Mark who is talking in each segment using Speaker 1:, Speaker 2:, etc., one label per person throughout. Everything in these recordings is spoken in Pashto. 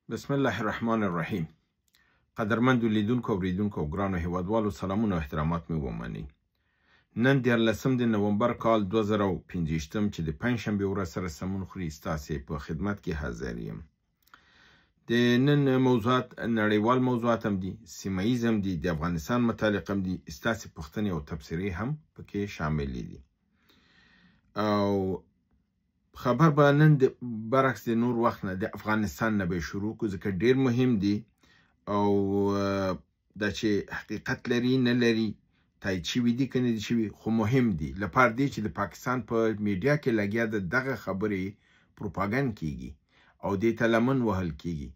Speaker 1: بسم الله الرحمن الرحیم. قدرمندو لیدونکو اوریدونکو ګرانو هیوادوالو سلامونه او احترامات مې ومنئ. نن 14 نومبر کال 2015 چې د پنجشنبې ورځ سره سمون خوري ستاسې په خدمت کې حاضر یم. د نن موضوعات نړیوال موضوعات هم دي، سیمه ییز هم دي، د افغانستان متعلق هم دي، ستاسې پوښتنې او تبصرې هم پکې شاملې دي. او خبر به نن برعکس د نور وخت نه د افغانستان نه به شروع کو، ځکه ډیر مهم دي او دا چې حقیقت لري نه لري، تایید شوي دي که نه دي شوي، خو مهم دي لپاره دی چې د پاکستان په میډیا کې لګیا د دغه خبرې پروپاګند کیږي او دې ته لمن وهل کیږي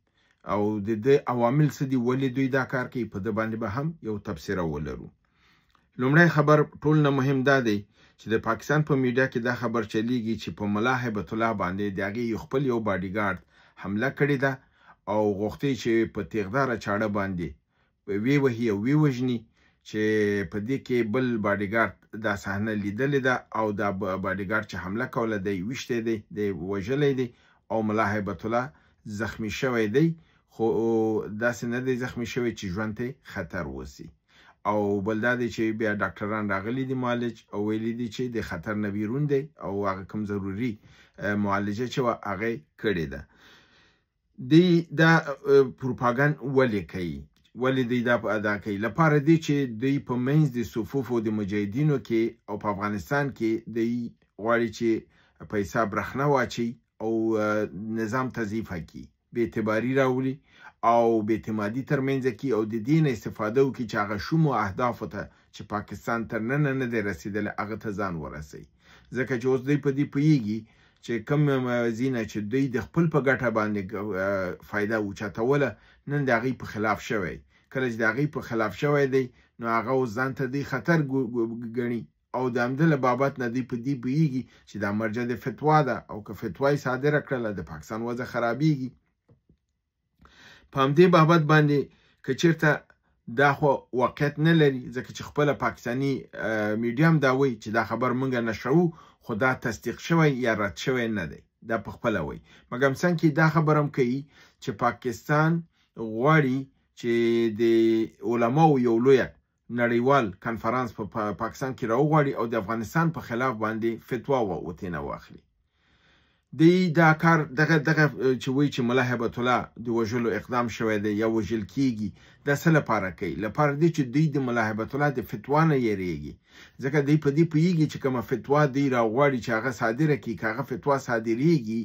Speaker 1: او د عوامل څه دي، ولې دوی دا کار کوي، په ده باندې به هم یو تبصره ولرو. لومړی خبر ټول نه مهم دا دی چې د پاکستان په میډیا کې دا خبر چلیږي چې په ملا هیبت الله باندې د هغې خپل یو باډیګارد حمله کړې ده او غوښتي چې په تیغداره چاړه باندې ویوهي او ویوژني، چې په دې کې بل باډیګارد دا صحنه لیدلې ده او دا باډیګارد چې حمله کوله دی ویشتی دی وژلی دی او ملا هیبت الله زخمی شوی دی، خو داسې نه دی زخمی شوی چې ژوند ته خطر وسی. او بل دا دی چې بیا ډاکټران راغلي دي معالج او ویلي دي چې د خطر نه بیرون دی او هغه کوم ضروري معالجه چې وه هغه کړې ده. دی دا پروپاګند ولې کوي، ولې دی دا ادا کوي؟ لپاره دی چې دوی په منځ د صفوفو د مجاهدینو کې او په افغانستان کې دوی غواړي چې پیسه برخنه واچي او نظام تضعیفه کړي، بې اعتباري راولي او بې اعتمادي ترمنځ کې او د دې نه استفاده وکړي چې هغه شومو اهدافو ته چې پاکستان تر ننه نه دی رسېدلی هغه ته ځان ورسوي. ځکه چې اوس دوی په دې پوهېږي چې کوم ځینه چې دوی د خپل په ګټه باندې فایده اوچتوله نن د هغې په خلاف شوی. کله چې د هغې په خلاف شوی دی نو هغه اوس ځان ته دی خطر ګڼي او د همده له بابت نه دوی په دې پوهېږي چې دا مرجع د فتوا ده او که فتوا یې صادره کړله د پاکستان وضع خرابېږي. په همدې بابت باندې که چېرته دا خو واقعیت نه لري، ځکه چې خپله پاکستاني میډیا هم دا وایي چې دا خبر موږ نشروو، خو دا تصدیق شوی یا رد شوی نه دی، دا په خپله وایي. مګر څنګ کې دا خبر هم کوي چې پاکستان غواړي چې د علماو یو لویه نړیوال کنفرانس په پاکستان کې راوغواړي او د افغانستان په خلاف باندې فتوا ورتېنه واخلي. دی دا کار دغه چې وایي چې ملا هیبت الله د وژلو اقدام شوی دی یا وژل کیږي، دا څه لپاره کوي؟ لپاره دی چې دوی د ملا هیبت الله د فتوا نه یریږي، ځکه دوی په دې پوهېږي چې کومه فتوا دوی راغواړي چې هغه صادره کړي، که هغه فتوا صادریږي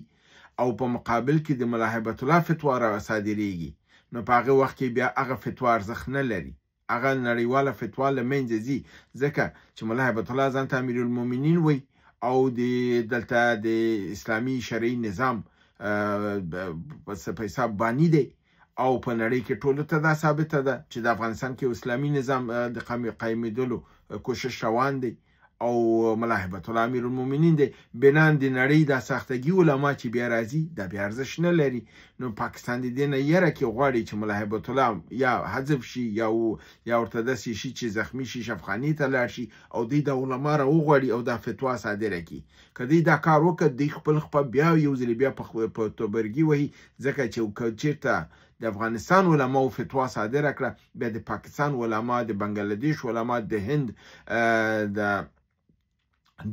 Speaker 1: او په مقابل کې د ملا هیبت الله فتوا را صادریږي نو په هغه وخت کې بیا هغه فتوا ارزښت نه لري، هغه نړیواله فتوا له منځه ځي، ځکه چې ملا هیبت الله ځان ته امیرالمؤمنین وایي او دلته د اسلامي شرعي نظام په حساب بانی دی او په نړۍ کې ټولو ته دا ثابته ده چې د افغانستان کې اسلامي نظام د قایمېدلو کوشش روان دی او ملا هیبت الله امیرالمؤمنین دی. بنان د نړۍ دا ساختګي علما چې بیا راځي دا بیا ارزښت نه لري، نو پاکستان د دې نه یره کې غواړي چې ملا هیبت الله یا حذف شي یا ورته داسې شي چې زخمی شي شفخانې ته لاړ شي او دوی د علما را وغواړي او دا فتوا صادره کړي. که دوی دا کار وکړه دوی خپل بیا یو ځلې بیا په توبرګي وهي، ځکه چې چېرته د افغانستان علماو فتوا صادره کړه بیا د پاکستان علما، د بنګلادیش علما، د هند د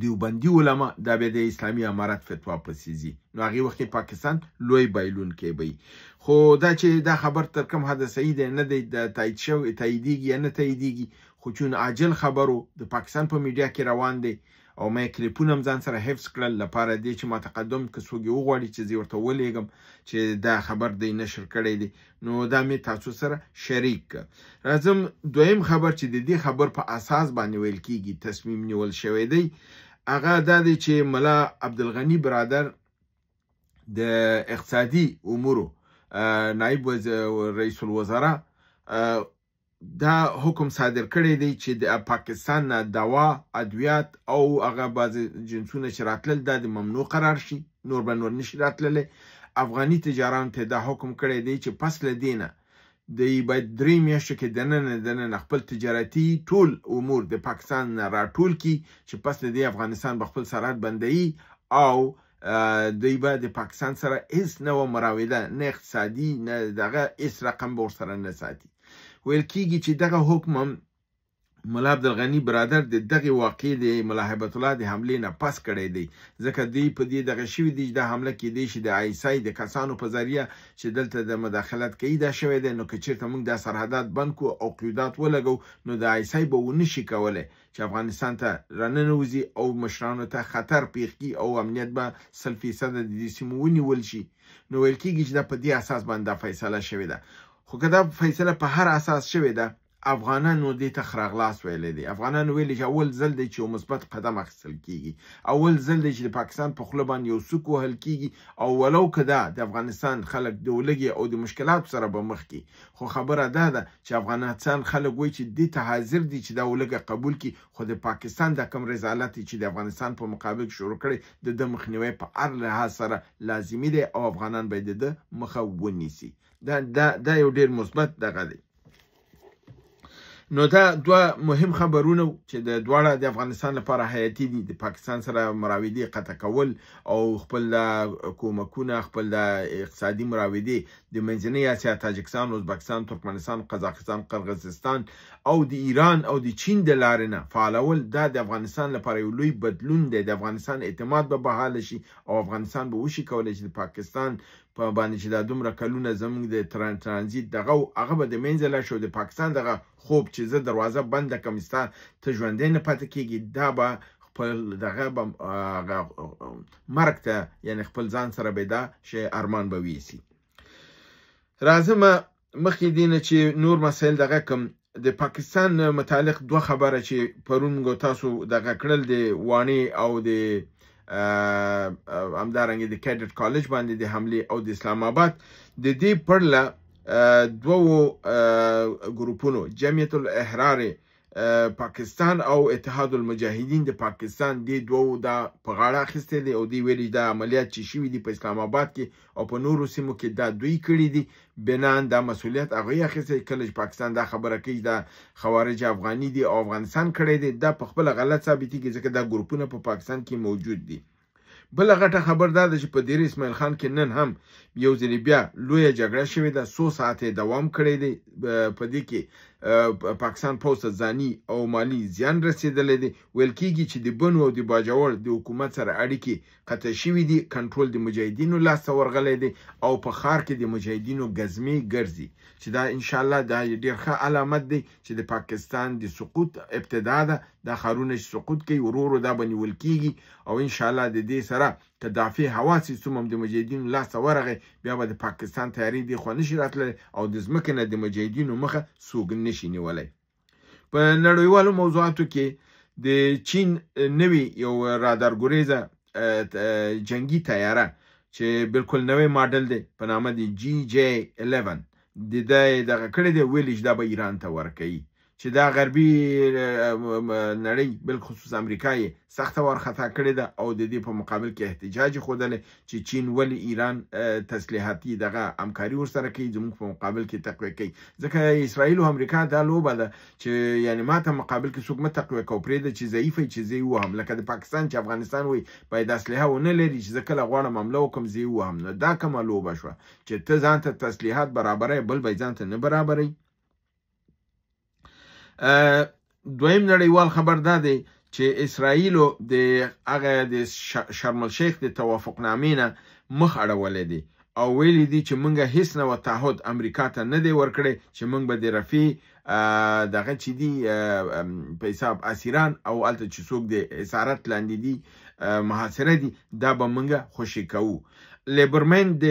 Speaker 1: دیوبندي علما دا بیا د اسلامي امارت فتوا پسې ځي، نو هغې وخت کې پاکستان لوی بایلونکی به وي. خو دا چې دا خبر تر کوم حده صحیح دی نه دی تاییدیږي یا نه تاییدیږي، خو چون عاجل خبرو د پاکستان په میډیا کې روان دی او ما کلیپونه هم ځان سره حفظ کړل لپاره دی چې ما تقدم که څوک یې وغواړي چې زه ورته ولیږم چې دا خبر دی نشر کړی دی، نو دا مې تاسو سره شریک کړ. راځم دویم خبر چې د دې خبر په اساس باندې ویل کیږي تصمیم نیول شوی دی، هغه دا دی چې ملا عبدالغني برادر د اقتصادي امورو نایب رئیس الوزرا دا حکم صادر کړی دی چې د پاکستان نه دوا، ادویات او هغه بعضې جنسونه چې راتلل دا د ممنوع قرار شي، نور به نور نشي راتللی. افغاني تجارانو ته دا حکم کړی دی چې پس له دې نه دوی باید 3 میاشتو کې دننه خپل تجارتي ټول امور د پاکستان نه راټول کړي چې پس له دې افغانستان به خپل سرحد بندوي او دوی به د پاکستان سره هیڅ نوه مراوده نه اقتصادي نه دغه هیڅ رقم به ورسره نه ساتي. ویل کېږي چې دغه حکم هم ملا عبدالغني برادر د دغه واقع د ملا هیبت الله د حملې نه پس کړی دی، ځکه دوی په دې دغه شوي دي چې دا حمله کېدی شي د ISI د کسانو په ذریعه چې دلته د مداخلت کوي دا شوی دی. نو که چېرته موږ دا سرحدات بند کړو او قیودات ولګو نو د ISI به ونه شي کولی چې افغانستان ته راننوځي او مشرانو ته خطر پېښ کړي او امنیت به 100% د دې سیمو ونیول شي. نو ویل کېږي چې دا په دې اساس باندې دا فیصله شوې ده. خو که دا فیصله په هر اساس شوې ده، افغانانو دې ته ښه راغلاست ویلی دی. افغانانو ویلي چې اول ځل دی چې یو مثبت قدم اخیستل کېږي، اول ځل دی چې د پاکستان په خوله باندې یو سوک وهل کېږي، او ولو که دا د افغانستان خلک د ولږې او د مشکلاتو سره به مخ کړي، خو خبره دا ده چې افغانستان خلک وایي چې دې ته حاضر دي چې دا ولږه قبول کړي، خو د پاکستان دا کوم رضالت چې د افغانستان په مقابل کې شروع کړی د ده مخنیوی په هر لحاظ سره لازمي دی او افغانان باید د ده مخه ونیسي. دا یو ډېر مثبت دغه دی. نو دا دوه مهم خبرونه چې د دواړه د افغانستان لپاره حیاتي دي، د پاکستان سره مراودې قطع کول او خپل کومکونه، خپل د اقتصادي مراودې د منځنۍ اسیا، تاجکستان، ازبکستان، ترکمنستان، قزاقستان، قرغیزستان او د ایران او د چین د لارې نه فعالول، دا د افغانستان لپاره یو لوی بدلون دی. د افغانستان اعتماد به بحاله شي او افغانستان به وشي کولی چې د پاکستان په باندې چې دا دومره کلونه زموږ د ترانزیت دغه هغه به د منځه لاړ شي او د پاکستان دغه خوب چې زه دروازه بنده کړم ستا ته ژوندی نه پاتې کېږي، دا به خپل دغه به مرګ ته یعنې خپل ځان سره به دا شی ارمان به ویسي. راځم مخکې دې نه چې نور مسایل دغه کم د پاکستان متعلق دوه خبره چې پرون موږ تاسو دغه کړل د وانې او د همدارنګه د کیډټ کالج باندې د حملې او د اسلام آباد د دې پرله دوو ګروپونو جمعیت الاحرار پاکستان او اتحاد المجاهدین د پاکستان د دوو دا په غاړه اخیستی دی او دوی ویلي دا عملیات چې شوي دي په اسلام آباد کې او په نورو سیمو کې دا دوی کړي دي، بنان دا مسؤلیت هغوی اخیستی. کله چې پاکستان دا خبره کوي دا خوارج افغاني دي او افغانستان کړی دی، دا په خپله غلط ثابتېږي ځکه دا ګروپونه په پاکستان کې موجود دي. بله غټه خبر دا ده چې په دیر اسماعیل خان کې نن هم یو ځلې بیا لویه جګړه شوې ده، 100 ساعته دوام کړی دی. په دې کې پاکستان پوځ ته ځاني او مالی زیان رسېدلی دی. ویل کېږي چې د بنو او د باجوړ د حکومت سره اړیکې قطع شوي دي، کنټرول د مجاهدینو لاسته ورغلی دی او په ښار کې د مجاهدینو ګزمې ګرځي، چې دا انشاءالله دا ډېر ښه علامت دی چې د پاکستان د سقوط ابتدا ده. دا ښارونه چې سقوط کوي ورو ورو دا به نیول کېږي او انشاءالله د دې سره که دافع هوا سیستم هم د مجاهدینو لاسته ورغی، بیا به د پاکستان تیاري دې خوا نشي راتللی او د ځمکې نه د مجاهدینو مخه څوک نشي نیولی. په نړیوالو موضوعاتو کې د چین نوي یو رادارګریزه جنگي تیاره چې بالکل نوی ماډل دی په نامه د GJ11 د دغه کړی دی، ویلي چې دا به ایران ته ورکوي، چې دا غربي نړۍ بالخصوص امریکا یې سخته وارخطا کړې ده او د دې په مقابل کې احتجاج ښودلی چې چین ولې ایران تسلیحاتي دغه همکاري ورسره کوي، زموږ په مقابل کې تقویه کوي. ځکه اسرائیل او امریکا دا لوبه ده چې یعنې ما ته مقابل کې څوک مه تقویه کوه، پرېږده چې ضعیف وي چې زه یې ووهم، لکه د پاکستان چې افغانستان وایي باید اسلحه ونه لري چې زه کله غواړم حمله وکړم زه یې ووهم. نو دا کومه لوبه شوه چې ته ځان ته تسلیحات برابروې بل به یې ځان ته نه برابروي. دویم نړیوال خبر دا دی چې اسرائیلو د هغه د شرم الشیخ د توافقنامې نه مخ اړولی دی او ویلي دي چې موږ هیڅ نوع تعهد امریکا ته نه دی ورکړی چې موږ به د رفیع دغه چې دي په حساب اسیران او هلته چې څوک د اسارت لاندې دي محاصره دي دا به موږ خوشي کوو. لیبرمن د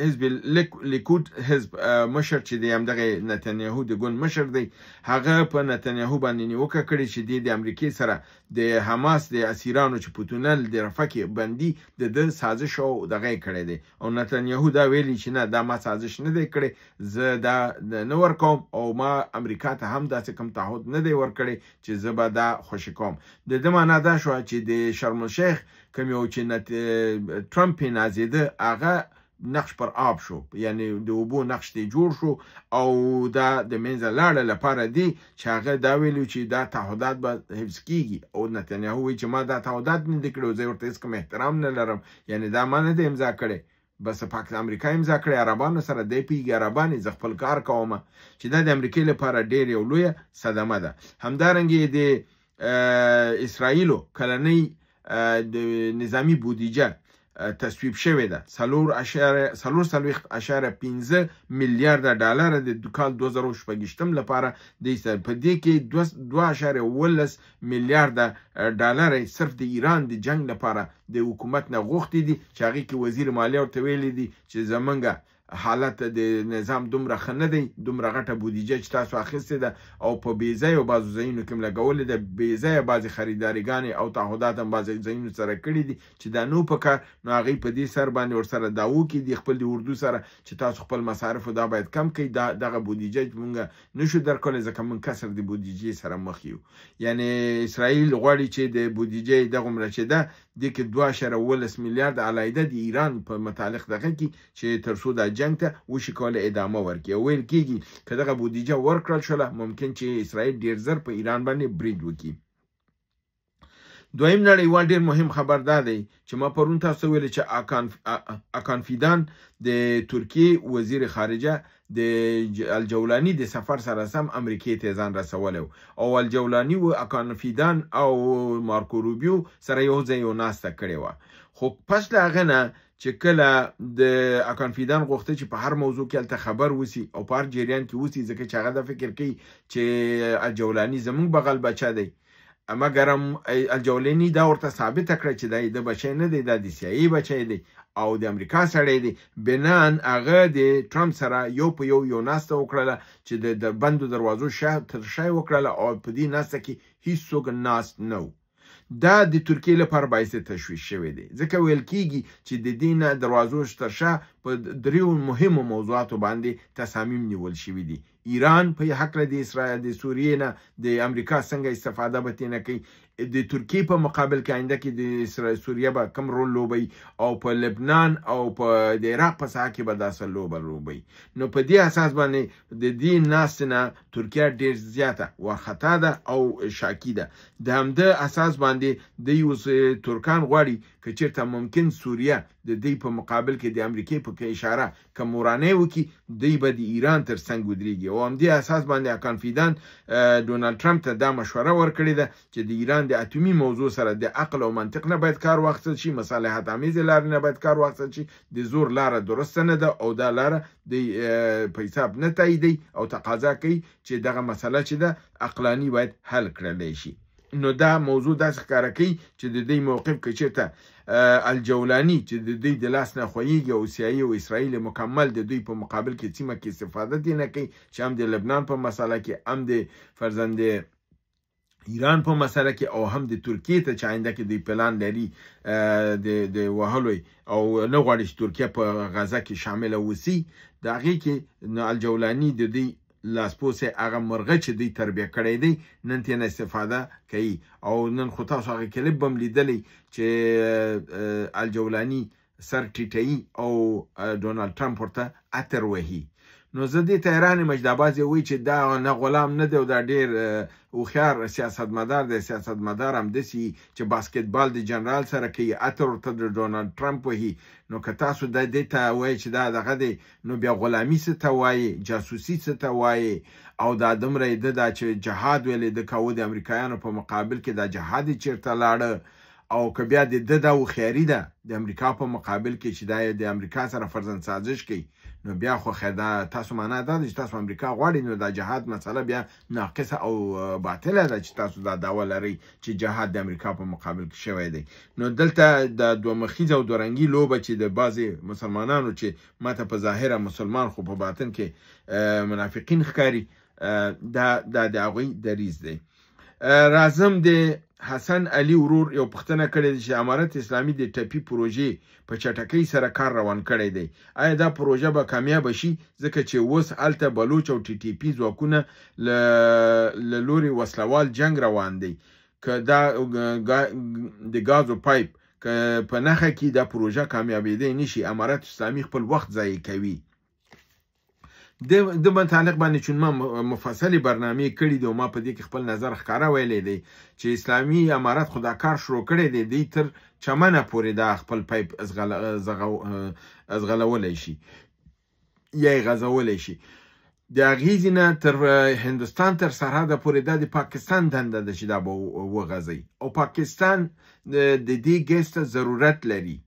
Speaker 1: حزب لیکود حزب مشر چې د همدغه نتنیاهو د ګوند مشر دی، هغه په نتنیاهو باندې نیوکه کړې چې د امریکې سره د حماس د اسیرانو چې په تونل د رفح کې بندي د ده سازش او دغه کړی دی او نتنیاهو دا ویلي چې نه دا ما سازش نه دی کړی، زه دا نه ورکوم او ما امریکا ته هم داسې کوم تعهد نه دی ورکړی چې زه به دا خوشي کوم. د ده معنا دا شوه چې د شرم الشیخ کوم یو چې ټرمپ یې نازېده هغه نقش پر آب شو، یعنی د اوبو نقش دی جوړ شو او دا د منځه لاړه لپاره دی چې هغه دا ویلو چې دا تعهدات به حفظ کیږي او نتنیاهو وایي چې ما دا تعهدات نه دي کړي، زه ورته هېڅ کوم احترام نه لرم، یعنی دا ما نه دی امضا کړی، بس امریکا امضا کړی عربانو سره دی پوهېږي عربان زه خپل کار کوم، چې دا د امریکې لپاره ډېر یو لویه صدمه ده. همدارنګې د اسرائیلو کلنۍ د نظامی بودیجه تصویب شوې ده 4.15 میلیارده ډالر د کال 2018 لپاره په دې کې 2.18 میلیارده ډالر صرف د ایران د جنگ لپاره د حکومت نه غوښتي دي، چې هغې کې وزیر مالیه ورته ویلي دي چې زمونږ حالت د نظام دومره ښه نه دی، دومره غټه بودیجه چې تاسو اخیستې ده او په بې ځایه بعضو ځایونو کې هم لګولې ده، بې ځایه بعضې خریداريګانې او تعهدات هم بعضې ځایونو سره کړي دي چې دا نو په کار، نو هغوی په دې سر باندې ورسره دا وکړي دي خپل د اردو سره چې تاسو خپل مصارفو دا باید کم کړئ، دغه بودیجه مونږ نشو درکولی ځکه مونږ کسر د بودیجې سره مخ یو. یعنی اسرائیل غواړي چې د بودیجې دغومره چې ده دې کې 2.18 میلیارد علیحده د ایران په متعلق دغه کې چې تر څو دا جنگ ته وشي کولی ادامه ورکړي او ویل کېږي که دغه بودیجه ورکړل شوله ممکن چې اسرائیل ډېر زر په ایران باندې برید وکړي. دویم نړیوال ډېر مهم خبر دا دی چې ما پرون تاسو ویلې چې اکان فیدان د ترکیې وزیر خارجه د الجولانی د سفر سره سم امریکې ته ځان رسولی او الجولانی و اکان فیدان او مارکو روبیو سره یو ځای یو ناسته کړې وه، خو پس له هغه نه چې کله د اکان فیدان غوښته چې په هر موضوع کې هلته خبر وسی او په هر جریان کې وسی ځکه چې هغه دا فکر کوي چې الجولانی زموږ بغل بچه دی، مګر الجولانی دا ورته ثابته کړه چې دا د بچی نه دی، دا د سیاسي بچی دی او د امریکا سړی دی. بنان هغه د ټرمپ سره یو په یو ناسته وکړله چې د بندو دروازو تر شا یې وکړله او په دې ناسته کې هیڅوک ناست نه و. دا د ترکیې لپاره باعث تشویش شوی دی ځکه ویل کېږي چې د دې نه دروازو تر شا په دریو مهمو موضوعاتو باندې تصامیم نیول شوي دي. ایران په هکله د اسرائیل د سوریې نه د امریکا څنګه استفاده به ترې کوي، د ترکیې په مقابل کې آینده کې د سوریه به کم رول لوبوي او په لبنان او په د عراق په ساحه کې به داسې لوبه لوبوي. نو په دې اساس باندې د دې ناستې نه ترکیه ډېر زیاته وارخطا ده او شاکي ده. د همده اساس باندې دوی اوس ترکان غواړي که چېرته ممکن سوریه د دوی په مقابل کې د امریکې په اشاره که مورانۍ وکړي دوی به د ایران تر څنګ ودرېږي او همدې اساس باندې اکان فیدان ډونالډ ټرمپ ته دا مشوره ورکړې ده چې د ایران د اتومي موضوع سره د عقل او منطق نه باید کار واخیستل شي، مصالحت امیزې لارې نه باید کار واخیستل شي، د زور لاره درسته نه ده او دا لاره د په حساب نه تاییدوي او تقاضا کوي چې دغه مسله چې ده عقلاني باید حل کړلی شي. نو دا موضوع داسې ښکاره کوي چې د دوی موقف که چېرته الجولانی چې د دوی د لاس نه خویږي او سیاسي او اسرائیل مکمل د دوی په مقابل کې سیمه کې استفاده دې نه کوي چې هم د لبنان په مسله کې هم د فرزند ایران په مسله کې او هم د ترکیې ته چې آینده کې دوی پلان لري د وهلو او نه غواړي چې ترکیه په غزه کې شامله وسی، د هغې کې الجولانی د دوی لاسپوڅی هغه مرغه چې دوی تربیه کړی دی نن ترې نه استفاده کوي او نن خو تاسو هغه کلیپ به هم لیدلی چې الجولانی سر ټیټوي او ډونالډ ټرمپ ورته عطر وهي. نو زه دې ته حیران یم چې دا بعضې وایي چې دا نه غلام نه دی او دا ډېر هوښیار سیاستمدار دی. سیاستمدار همداسې چې باسکټبال د جنرال سره کوي عطر ورته د ډونالډ ټرمپ وهي. نو که تاسو دې ته وایي چې دا دغه دی نو بیا غلامي څه ته وایي، جاسوسي څه ته وایي او دا دومره یې ده دا چې جهاد ویلې ده کوو د امریکایانو په مقابل کې دا جهاد یې چېرته لاړه او که بیا د ده دا هوښیاري ده د امریکا په مقابل کې چې دا د امریکا سره فرزند سازش کوي نو بیا خو دا تاسو معنا دا ده چې تاسو امریکا غواړئ نو دا جهاد مسله بیا ناقصه او باطله ده چې تاسو دا دعوه لرئ چې جهاد د امریکا په مقابل کې شوی دی. نو دلته د دوه مخیزه او دورنګي لوبه چې د بعضې مسلمانانو چې ماته په ظاهره مسلمان خو په باطن کې منافقین ښکاري دا د هغوی دریځ دی. راځم د حسن علي ورور یو پوښتنه کړې ده چې امارت اسلامي د ټپي پروژې په چټکۍ سره کار روان کړی دی، آیا دا پروژه به کامیابه شي ځکه چې اوس هلته بلوچ او ټي ټي پي ځواکونه له لوري وسلوال جنگ روان دی، که دا د ګازو پایپ که په نښه کې دا پروژه کامیابېدی نشي امارت اسلامي خپل وخت ضایع کوي. د متعلق باندې چون ما مفصلې برنامې کړي دي او ما په دې کې خپل نظر ښکاره ویلی دی چې اسلامي امارت خو دا کار شروع کړی دی دوی تر چمنه پورې دا خپل پیپ ازغلولی شي یا یې غځولی شي. د هغې نه تر هندوستان تر سرحده پورې دا د پاکستان دنده ده چې دا به وغځوي او پاکستان د دې ګیس ته ضرورت لري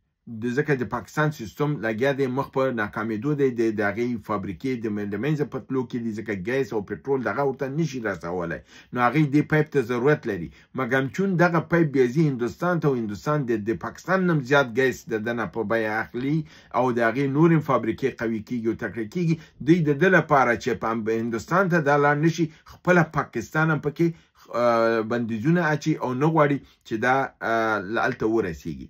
Speaker 1: ځکه د پاکستان سیستم لګیا دی مخ په ناکامېدو دی د هغې فابریکې د منځه په تلو کې دي ځکه ګیس او پټرول دغه ورته نشي رسولی نو هغې دې پیپ ته ضرورت لري مګم چون دغه پیپ بیا ځي هندوستان ته او هندوستان د پاکستان نه زیات ګیس د ده نه په بیه اخلي او د هغې نور فابریکې قوي کېږي او تکړه کېږي دوی د ده لپاره چې په هندوستان ته دا لاړ نشي خپله پاکستان هم پکې بندیزونه اچي او نه غواړي چې دا هلته ورسېږي.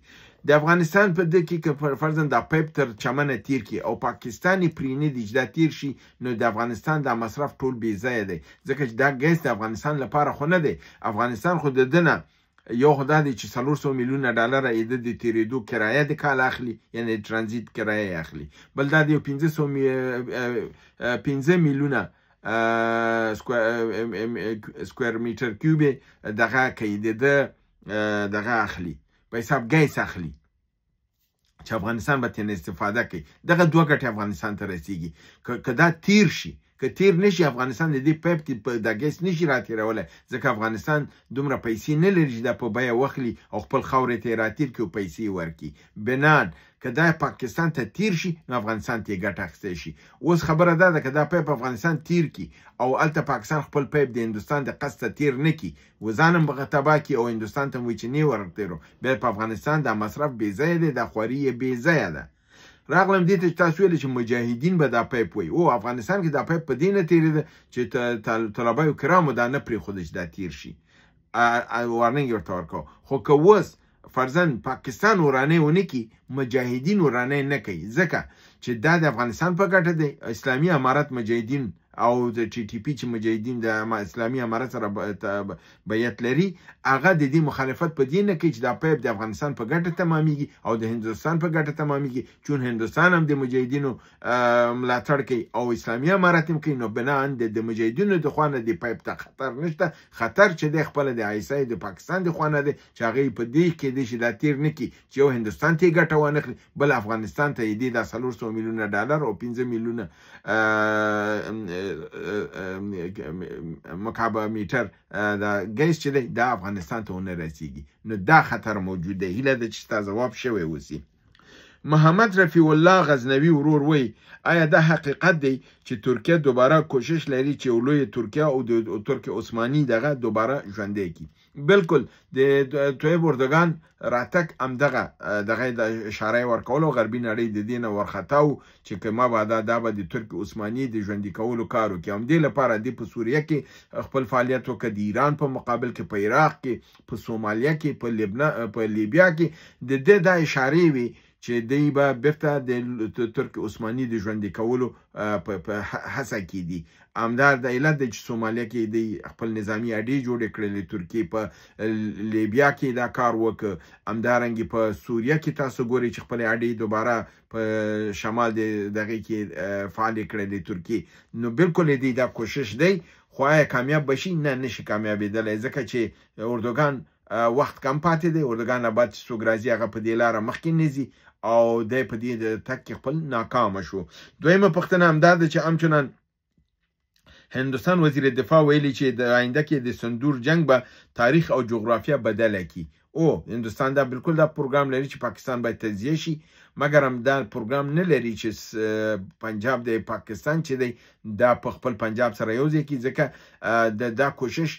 Speaker 1: د افغانستان په دې کې که فرضاً دا پیپ تر چمنه تیر کړي او پاکستان یې پرېنږدي چې دا تیر شي نو د افغانستان دا مصرف ټول بې ځایه دی ځکه چې دا ګیس د افغانستان لپاره خو نه دی. افغانستان خو د ده نه یو خو دا دی چې 400 میلیونه ډالره یې د تېرېدو کرایه د کال اخلي یعنې ټرانزیت کرایه یې اخلي بل دا د 5 میلیونه سکویر میټر کیوب دغه کوي د ده دغه اخلي په حساب ګیس اخلي چې افغانستان به ترې استفاده کوي دغه دوه ګټې افغانستان ته رسیږي که دا تیر شي که تیر نشي افغانستان د دې پیپ کې دا ګیس نشي راتېرولی ځکه افغانستان دومره پیسې نه لري چې دا په بیه واخلي او خپل خاورې ته یې راتېر کړي او پیسې ورکړي. بنان که دا پاکستان ته تیر شي نو افغانستان ته یې ګټه اخیستی شي. اوس خبره دا ده که دا پیپ افغانستان تیر کړي او هلته پاکستان خپل پیپ د هندوستان د قصد ته تیر نه کړي ځان هم به تباه کړي او هندوستان ته هم وایي چې نه یې ورتېرو بیا په افغانستان دا مصرف بې ځایه دی دا خواري یې بې ځایه ده. راغلم دې ته چې تاسو ویلې چې مجاهدین به دا پیپ وایي او افغانستان کې دا پیپ په دې نه تېرېده چې طلبایو کرامو دا نه پرېښوده چې دا تیر شي وارننګ یې ورته ورکوه خو که اوس فرضاً پاکستان ورانۍ ونه کړي مجاهدین ورانۍ نه کوي ځکه چې دا د افغانستان په ګټه دی. اسلامي امارت مجاهدین او د ټي ټي پي چې مجاهدین د اسلامي امارت سره بیعت لري هغه د دې مخالفت په دې نه کوي چې دا پیپ د افغانستان په ګټه تمامیږي او د هندوستان په ګټه تمامیږي چون هندوستان هم د مجاهدینو ملاتړ کوي او اسلامي امارت هم کوي نو بناً د مجاهدینو د خوا نه د پیپ ته خطر نشته. خطر چې دی خپله د آیسای د پاکستان د خوا نه دی چې هغې په دې کې دی چې دا تیر نه کړي چې یو هندوستان ته یې ګټه وانه خلي بل افغانستان ته یې دی دا 400 میلیونه ډالر او 5 میلیونه مکعب میټر دا ګیس چې دی دا افغانستان ته ونه رسیږي نو دا خطر موجود دی. هیله ده چې ستا ځواب شوی اوسي. محمد رفیع الله غزنوي ورور وی آیا دا حقیقت دی چې ترکیه دوباره کوشش لري چې لوی ترکیه او د ترکیه عثماني دغه دوباره ژوندی کړي؟ بالکل د طیب اردوغان راتګ همدغه د اشاره یې ورکولو غربي نړۍ د دې نه ورخطا و چې که مبادا دا به د ترکیه عثماني د ژوندي کولو کار وکړي. همدې لپاره دی په سوریه کې خپل فعالیت وکړه د ایران په مقابل کې په عراق کې په سومالیه کې په لیبیا کې د دې دا اشارې وي چې دی به بیرته د ترک عثماني د ژوندي کولو په هڅه کې دي. همدار د علت دی چې سومالیه کې دی خپل نظامي اډې جوړې کړلې ترکیې په لیبیا کې دا کار وکړ همدارنګې په سوریه کې تاسو ګورئ چې خپلې اډې دوباره په شمال دغې کې فعالې کړلې ترکیې نو بالکل دی دا کوشش دی خو آیا کامیاب به شي؟ نه نشي کامیابېدلی ځکه چې اردوګان وخت کم پاتې دی. اردوګان نه بعد چې څوک راځي هغه په دې لاره مخکې نه ځي او دی په دې تګ کې خپل ناکامه شو. دویمه پوښتنه همدا ده چې همچنان هندوستان وزیر دفاع ویلي چې د آینده کې د سندور جنگ به تاریخ او جغرافیه بدله کی. او هندوستان دا بالکل دا پروګرام لري چې پاکستان باید تجزیه شي مګر هم دا پروګرام نه لري چې پنجاب د پاکستان چې دی دا په خپل پنجاب سره یوځای کړي ځکه دا کوشش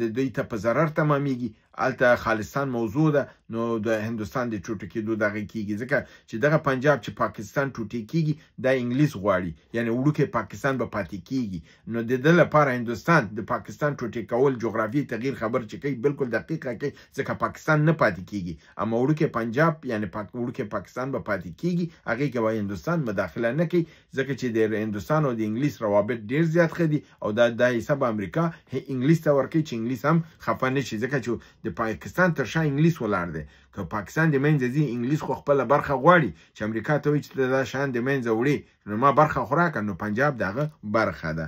Speaker 1: د دوی ته په ضرر تمامیږي. هلته خالستان موضوع ده نو د هندوستان د ټوټه کېدو دغه کېږي ځکه چې دغه پنجاب چې پاکستان ټوټې کېږي دا انګلیس غواړي یعنې وړوکی پاکستان به پاتې کېږي نو د ده لپاره هندوستان د پاکستان ټوټې کول جغرافیې تغییر خبر چې کوي بالکل دقیقه کوي ځکه پاکستان نه پاتې کېږي اما وړوکی پنجاب یعنې وړوکی پاکستان به پاتې کېږي هغې کې به هندوستان مداخله نه کوي ځکه چې د هندوستان او د انګلیس روابط ډېر زیات ښه دي او دا حساب امریکا انګلیس ته ورکوي چې انګلیس هم خفه نه شي ځکه چې د د پاکستان تر شا انګلیس ولاړ دی که پاکستان د منځه ځي انګلیس خو خپله برخه غواړي چې امریکا ته وایي چې دا شیان د منځه وړي نو ما برخه خو راکړه نو پنجاب د هغه برخه ده.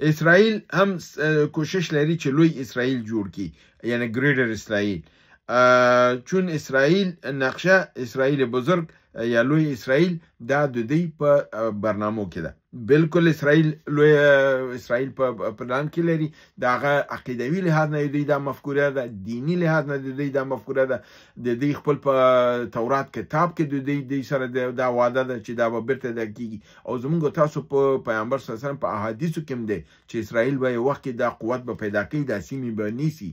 Speaker 1: اسرائیل هم کوشش لري چې لوی اسرائیل جوړ کړي یعنی ګریډر اسرائیل چون اسرائیل نقشه اسرائیل بزرگ یا لوی اسرائیل دا د دوی په برنامو کې ده. بالکل اسرائیل لوی اسرائیل په پلان کې لري د هغه عقیدوي لحاظ نه دوی دا مفکوره ده دینی لحاظ نه دوی دا مفکوره ده د دوی خپل په تورات کتاب کې د دوی سره دا وعده ده چې دا به بیرته ده کیږي او زمونږ تاسو په پیغمبر صلی الله علیه وسلم په احادیثو کې هم دی چې اسرائیل به یو وخت کې دا قوت به پیدا کوي دا سیمې به نیسي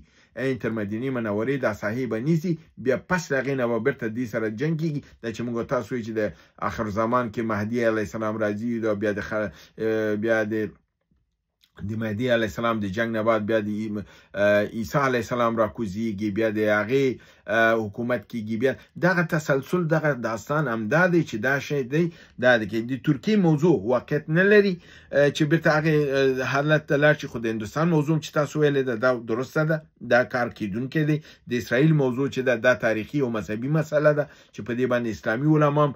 Speaker 1: تر مدینې منورې دا ساحې به نیسي بیا پس د هغې نه به بیرته دې سره جنګ کېږي دا چې موږ تاسو وایي چې د آخر زمان کې مهدي علیه السلام راځي دا بیا د مهدي علیه السلام د جنگ نه بعد بیا د عیسی علیه السلام راکوزیږي بیا د هغې حکومت کېږي بیا دغه تسلسل دغه داستان همدا دی چې دا شی دی دا دی چې د ترکیې موضوع واقعیت نه لري چې بیرته هغې حالت ته لاړ شي خو د هندوستان موضوع چې تاسو ویلې ده دا درسته ده دا کار کیدونکی دی. د اسرائیل موضوع چې ده دا تاریخي او مذهبي مسله ده چې په دې باندې اسلامي علما هم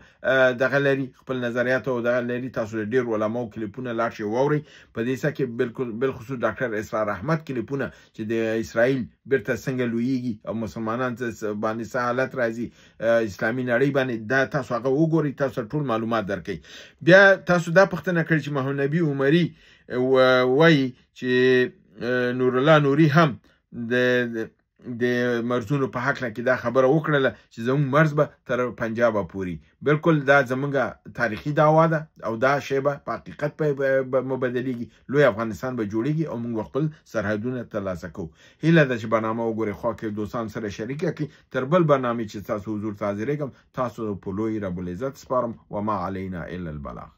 Speaker 1: دغه لري خپل نظریات او دغه لري تاسو ډېر علماو کلیپونه لاړ شئ واورئ په دې څه کې بالخصوص ډاکټر اسرار احمد کلیپونه چې د اسرائیل بیرته څنګه لویږي او مسلمانان باندې څه حالت راځي اسلامي نړۍ باندې دا تاسو هغه وګورئ تاسو ټول معلومات درکوي. بیا تاسو دا پوښتنه کړې چې محمد نبي عمري وایي چې نور الله نوري هم د مرزونو په حق کې دا خبره وکړله چې زموږ مرز به تر پنجابه پوري بالکل دا زموږ تاریخي دعوا ده او دا شی به په حقیقت به مبدلیږي لوی افغانستان به جوړیږي او موږ خپل سرحدونه ترلاسه کوو. هیله ده چې برنامه وګورئ خوا کې دوستان سره شریکه کړئ تر بل برنامې چې تاسو حضور ته حاضرېږم تاسو په لوی رب العزت سپارم وما علینا الا البلاغ.